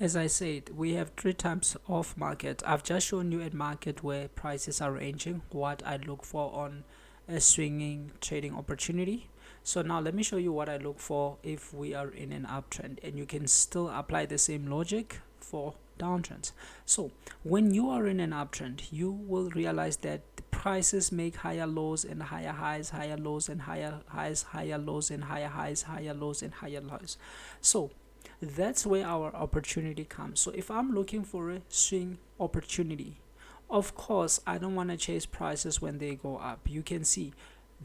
As I said, we have three types of market. I've just shown you a market where prices are ranging, what I look for on a swinging trading opportunity. So now let me show you what I look for if we are in an uptrend, and you can still apply the same logic for downtrends. So when you are in an uptrend, you will realize that the prices make higher lows and higher highs, higher lows and higher highs, higher lows and higher highs, higher lows and higher lows. So that's where our opportunity comes. So if I'm looking for a swing opportunity, of course I don't want to chase prices when they go up. You can see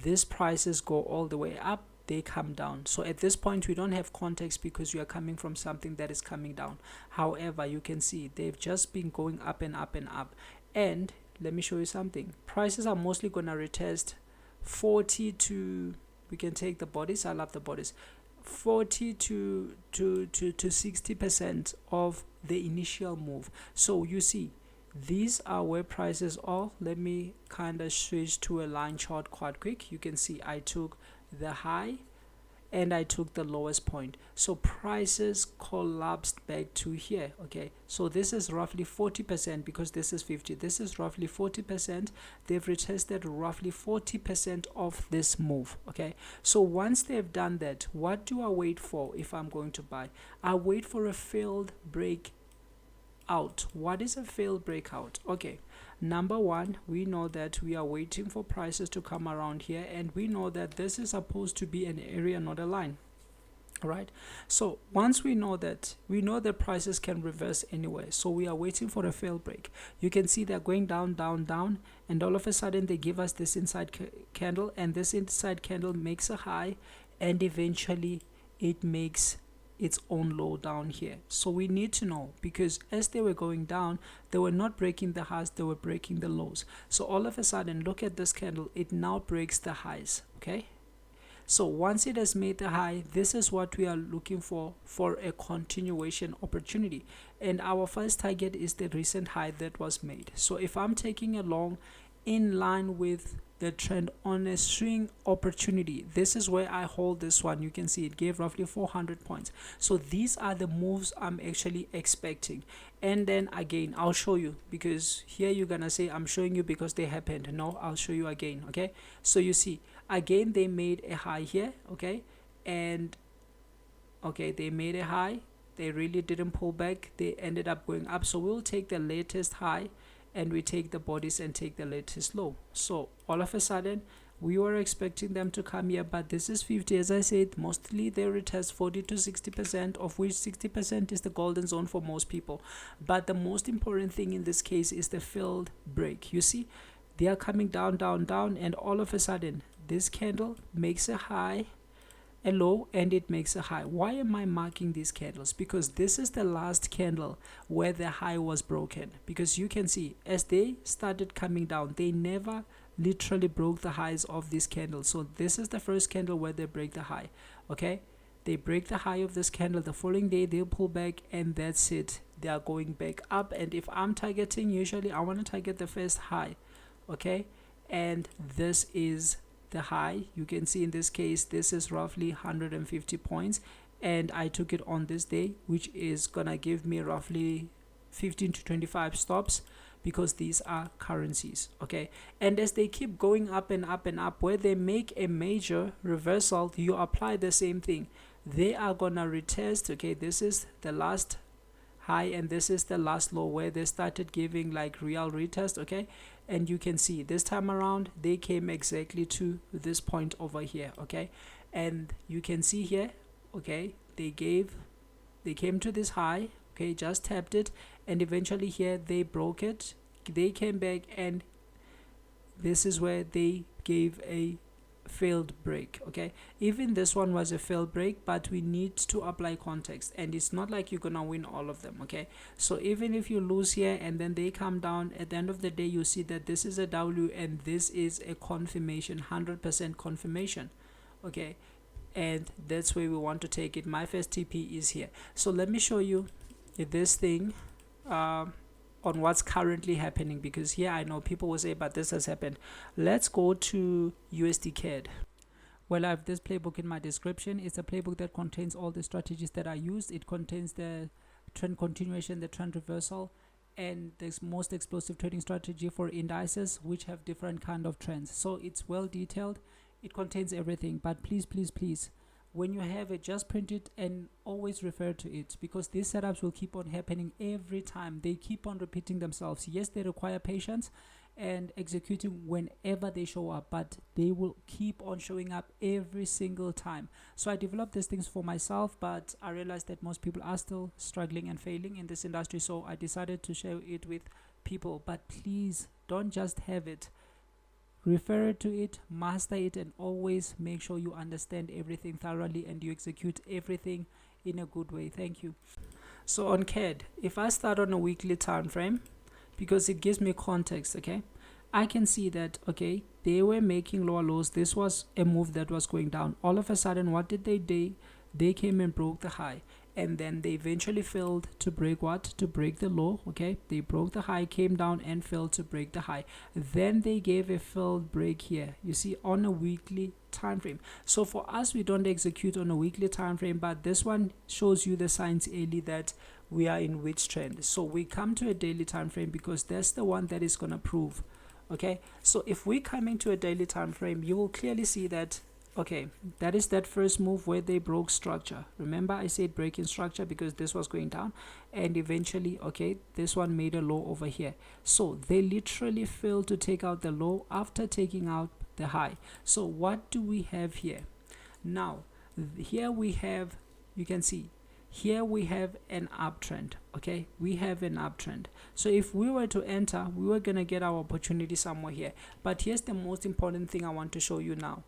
these prices go all the way up, they come down. So at this point we don't have context because we are coming from something that is coming down. However, you can see they've just been going up and up and up. And let me show you something. Prices are mostly going to retest 40 to, we can take the bodies, I love the bodies, 40 to 60% of the initial move. So you see these are where prices are. Let me kind of switch to a line chart quite quick. You can see I took the high and I took the lowest point, so prices collapsed back to here. Okay, so this is roughly 40% because this is 50, this is roughly 40%. They've retested roughly 40% of this move. Okay, so once they've done that, what do I wait for? If I'm going to buy, I wait for a failed break out. What is a failed breakout? Okay, number one, we know that we are waiting for prices to come around here, and we know that this is supposed to be an area, not a line. Right, so once we know that prices can reverse anyway, so we are waiting for a failed break. You can see they're going down, down, down, and all of a sudden they give us this inside candle, and this inside candle makes a high, and eventually it makes its own low down here. So we need to know, because as they were going down, they were not breaking the highs, they were breaking the lows. So all of a sudden, look at this candle, it now breaks the highs. Okay, so once it has made the high, this is what we are looking for a continuation opportunity, and our first target is the recent high that was made. So if I'm taking a long in line with the trend on a swing opportunity, this is where I hold this one. You can see it gave roughly 400 points. So these are the moves I'm actually expecting. And then again, I'll show you, because here you're gonna say I'm showing you because they happened. No, I'll show you again. Okay, so you see again they made a high here. Okay, and okay, they made a high, they really didn't pull back, they ended up going up. So we'll take the latest high and we take the bodies and take the latest low. So all of a sudden we were expecting them to come here, but this is 50. As I said, mostly they retest 40 to 60%, of which 60% is the golden zone for most people. But the most important thing in this case is the failed break. You see they are coming down, down, down, and all of a sudden this candle makes a high, a low, and it makes a high. Why am I marking these candles? Because this is the last candle where the high was broken. Because you can see as they started coming down, they never literally broke the highs of this candle. So this is the first candle where they break the high. Okay, they break the high of this candle, the following day they'll pull back, and that's it, they are going back up. And if I'm targeting, usually I want to target the first high. Okay, and this is the high. You can see in this case this is roughly 150 points, and I took it on this day, which is gonna give me roughly 15 to 25 stops, because these are currencies. Okay, and as they keep going up and up and up, where they make a major reversal, you apply the same thing. They are gonna retest. Okay, this is the last high and this is the last low where they started giving like real retest. Okay, and you can see this time around they came exactly to this point over here. Okay, and you can see here, okay, they came to this high. Okay, just tapped it, and eventually here they broke it, they came back, and this is where they gave a failed break. Okay, even this one was a failed break, but we need to apply context, and it's not like you're gonna win all of them. Okay, so even if you lose here and then they come down, at the end of the day you see that this is a W and this is a confirmation, 100% confirmation. Okay, and that's where we want to take it. My first TP is here. So let me show you this thing on what's currently happening, because here I know people will say but this has happened. Let's go to USD CAD. Well, I have this playbook in my description. It's a playbook that contains all the strategies that I used. It contains the trend continuation, the trend reversal, and the most explosive trading strategy for indices which have different kind of trends. So it's well detailed, it contains everything. But please, please, please, when you have it, just print it and always refer to it, because these setups will keep on happening every time. They keep on repeating themselves. Yes, they require patience and executing whenever they show up, but they will keep on showing up every single time. So I developed these things for myself, but I realized that most people are still struggling and failing in this industry, so I decided to share it with people. But please don't just have it, refer to it, master it, and always make sure you understand everything thoroughly and you execute everything in a good way. Thank you. So on CAD, if I start on a weekly time frame, because it gives me context, okay, I can see that, okay, they were making lower lows. This was a move that was going down. All of a sudden, what did they do? They came and broke the high, and then they eventually failed to break what? To break the low. Okay, they broke the high, came down and failed to break the high. Then they gave a failed break here, you see, on a weekly time frame. So for us, we don't execute on a weekly time frame, but this one shows you the signs early that we are in which trend. So we come to a daily time frame because that's the one that is going to prove. Okay, so if we come into a daily time frame, you will clearly see that, okay, that is that first move where they broke structure. Remember, I said breaking structure because this was going down, and eventually, okay, this one made a low over here. So they literally failed to take out the low after taking out the high. So what do we have here? Now here we have, you can see here we have an uptrend. Okay, we have an uptrend. So if we were to enter, we were gonna get our opportunity somewhere here. But here's the most important thing I want to show you now.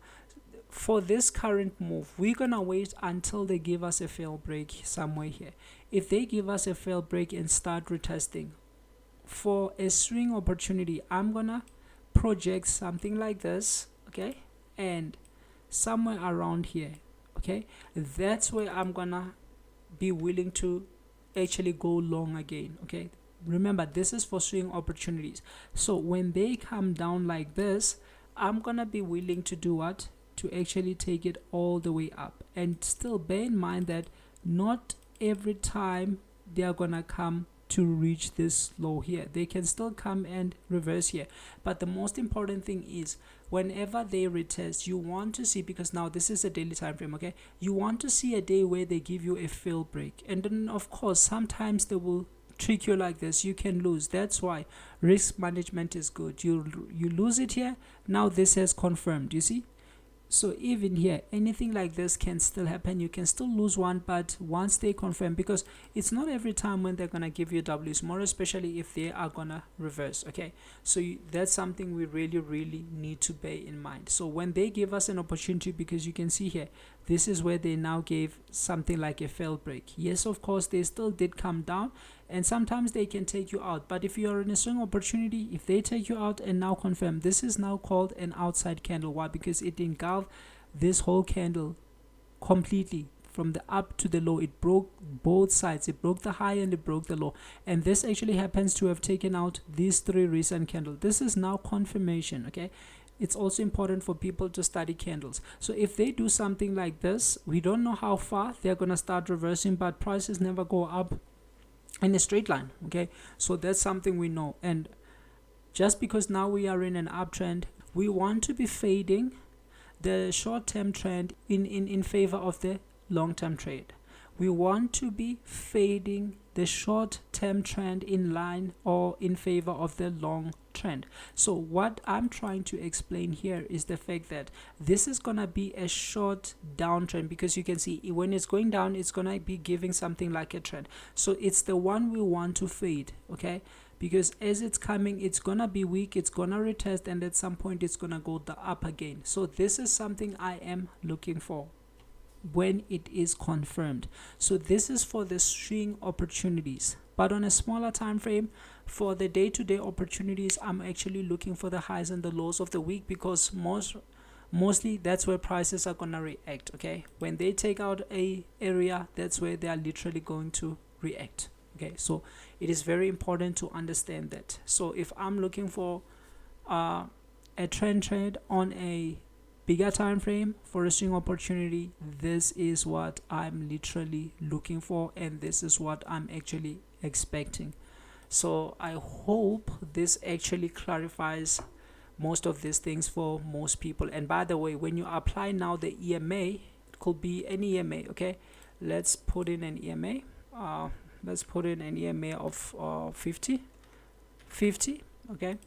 For this current move, we're gonna wait until they give us a fail break somewhere here. If they give us a fail break and start retesting for a swing opportunity, I'm gonna project something like this, okay, and somewhere around here, okay, that's where I'm gonna be willing to actually go long again. Okay, remember, this is for swing opportunities. So when they come down like this, I'm gonna be willing to do what? To actually take it all the way up. And still bear in mind that not every time they are gonna come to reach this low here. They can still come and reverse here, but the most important thing is whenever they retest, you want to see, because now this is a daily time frame, okay, you want to see a day where they give you a fail break. And then of course sometimes they will trick you like this, you can lose. That's why risk management is good. You lose it here, now this has confirmed, you see. So even here, anything like this can still happen. You can still lose one, but once they confirm, because it's not every time when they're gonna give you W's, more especially if they are gonna reverse. Okay, so that's something we really need to bear in mind. So when they give us an opportunity, because you can see here, this is where they now gave something like a fail break. Yes, of course they still did come down, and sometimes they can take you out. But if you are in a swing opportunity, if they take you out and now confirm, this is now called an outside candle. Why? Because it engulfed this whole candle completely from the up to the low. It broke both sides. It broke the high and it broke the low. And this actually happens to have taken out these three recent candles. This is now confirmation. Okay, it's also important for people to study candles. So if they do something like this, we don't know how far they're gonna start reversing, but prices never go up in a straight line. Okay, so that's something we know. And just because now we are in an uptrend, we want to be fading the short-term trend in favor of the long-term trade. We want to be fading the short-term trend in line or in favor of the long trend. So what I'm trying to explain here is the fact that this is gonna be a short downtrend, because you can see when it's going down, it's gonna be giving something like a trend. So it's the one we want to fade. Okay, because as it's coming, it's gonna be weak, it's gonna retest, and at some point it's gonna go up again. So this is something I am looking for when it is confirmed. So this is for the swing opportunities, but on a smaller time frame, for the day-to-day opportunities, I'm actually looking for the highs and the lows of the week, because mostly that's where prices are gonna react. Okay, when they take out a area, that's where they are literally going to react. Okay, so it is very important to understand that. So if I'm looking for a trend on a bigger time frame for a swing opportunity, this is what I'm literally looking for, and this is what I'm actually expecting. So I hope this actually clarifies most of these things for most people. And by the way, when you apply now the EMA, it could be any EMA. Okay, let's put in an EMA. Let's put in an EMA of 50. Okay,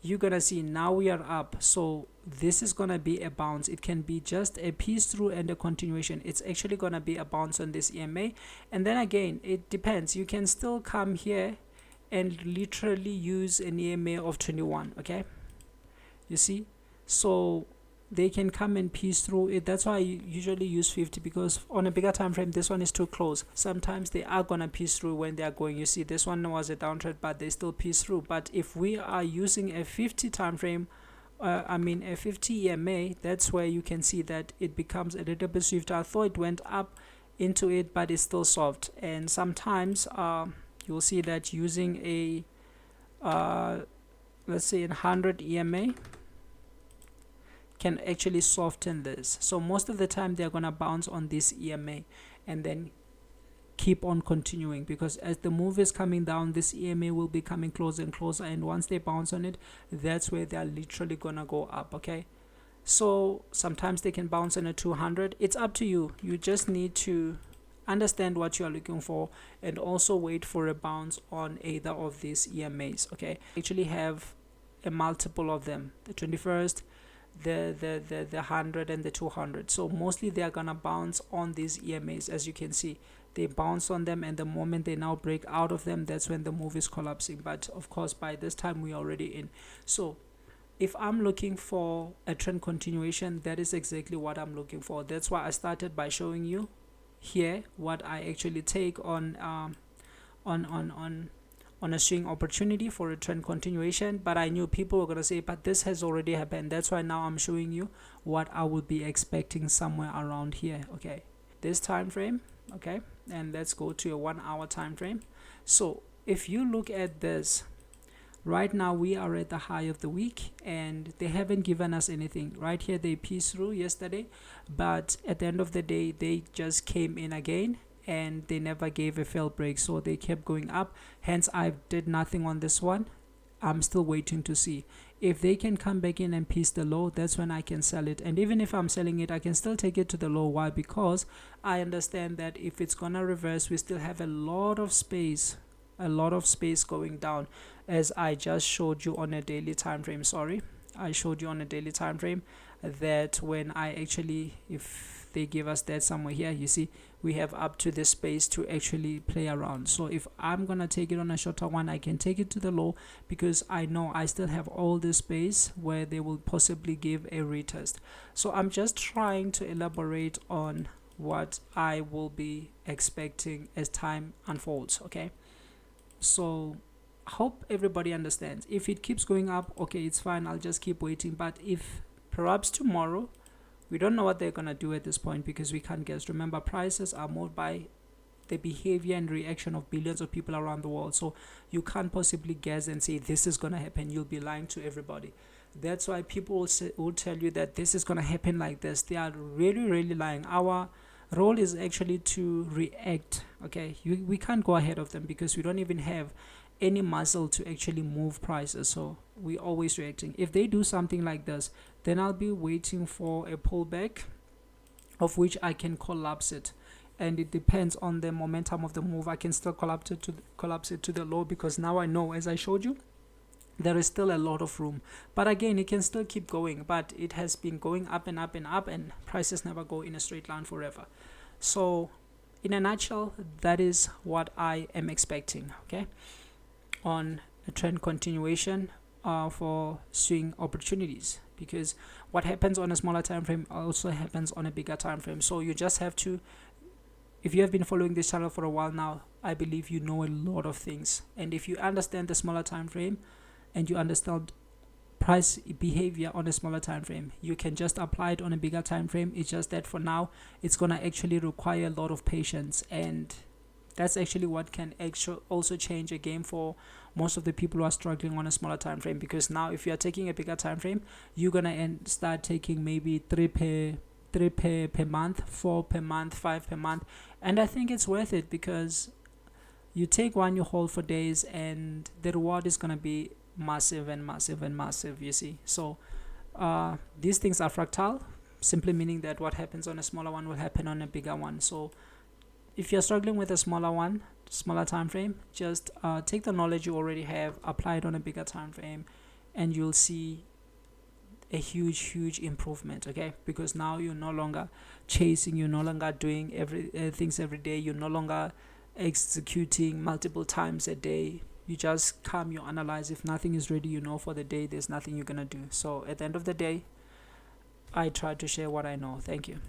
you're gonna see now we are up. So this is gonna be a bounce. It can be just a piece through and a continuation. It's actually gonna be a bounce on this EMA, and then again it depends. You can still come here and literally use an EMA of 21. Okay, you see, so they can come and piece through it. That's why I usually use 50, because on a bigger time frame this one is too close. Sometimes they are gonna piece through when they are going. You see, this one was a downtrend, but they still piece through. But if we are using a 50 time frame, a 50 EMA, that's where you can see that it becomes a little bit swifter. I thought it went up into it, but it's still soft. And sometimes you'll see that using a let's say 100 EMA can actually soften this. So most of the time they're gonna bounce on this EMA and then keep on continuing, because as the move is coming down, this EMA will be coming closer and closer, and once they bounce on it, that's where they're literally gonna go up. Okay, so sometimes they can bounce on a 200. It's up to you. You just need to understand what you are looking for and also wait for a bounce on either of these EMAs. Okay, actually have a multiple of them, the 21st, the 100 and the 200. So mostly they are gonna bounce on these EMAs. As you can see, they bounce on them, and the moment they now break out of them, that's when the move is collapsing. But of course by this time we're already in. So if I'm looking for a trend continuation, that is exactly what I'm looking for. That's why I started by showing you here what I actually take on a swing opportunity for a trend continuation. But I knew people were gonna say, but this has already happened. That's why now I'm showing you what I would be expecting somewhere around here. Okay, this time frame. Okay, and let's go to a 1 hour time frame. So if you look at this right now, we are at the high of the week and they haven't given us anything. Right here they pieced through yesterday, but at the end of the day they just came in again and they never gave a fail break, so they kept going up. Hence I did nothing on this one. I'm still waiting to see if they can come back in and piece the low. That's when I can sell it. And even if I'm selling it, I can still take it to the low. Why? Because I understand that if it's gonna reverse, we still have a lot of space going down, as I just showed you on a daily time frame. I showed you on a daily time frame that when I actually, if they give us that somewhere here, you see we have up to this space to actually play around. So if I'm gonna take it on a shorter one, I can take it to the low, because I know I still have all this space where they will possibly give a retest. So I'm just trying to elaborate on what I will be expecting as time unfolds. Okay, so hope everybody understands. If it keeps going up, okay, it's fine, I'll just keep waiting. But if perhaps tomorrow, we don't know what they're gonna do at this point, because we can't guess. Remember, prices are moved by the behavior and reaction of billions of people around the world, so you can't possibly guess and say this is gonna happen. You'll be lying to everybody. That's why people will tell you that this is gonna happen like this. They are really lying. Our role is actually to react. Okay, we can't go ahead of them, because we don't even have any muscle to actually move prices, so we always reacting. If they do something like this, then I'll be waiting for a pullback of which I can collapse it, and it depends on the momentum of the move. I can still collapse it to the low, because now I know, as I showed you, there is still a lot of room. But again, it can still keep going, but it has been going up and up and up, and prices never go in a straight line forever. So in a nutshell, that is what I am expecting, okay, on a trend continuation for swing opportunities, because what happens on a smaller time frame also happens on a bigger time frame. So you just have to, if you have been following this channel for a while now, I believe you know a lot of things. And if you understand the smaller time frame and you understand price behavior on a smaller time frame, you can just apply it on a bigger time frame. It's just that for now it's gonna actually require a lot of patience and That's actually what can actually also change a game for most of the people who are struggling on a smaller time frame. Because now if you are taking a bigger time frame, you're gonna start taking maybe three per month, four per month, five per month. And I think it's worth it, because you take one, you hold for days, and the reward is gonna be massive and massive and massive, you see. So these things are fractal, simply meaning that what happens on a smaller one will happen on a bigger one. So if you're struggling with a smaller time frame, just take the knowledge you already have, apply it on a bigger time frame, and you'll see a huge improvement. Okay, because now you're no longer chasing, you're no longer doing things every day, you're no longer executing multiple times a day. You just come, you analyze. If nothing is ready, for the day, there's nothing you're gonna do. So at the end of the day, I try to share what I know. Thank you.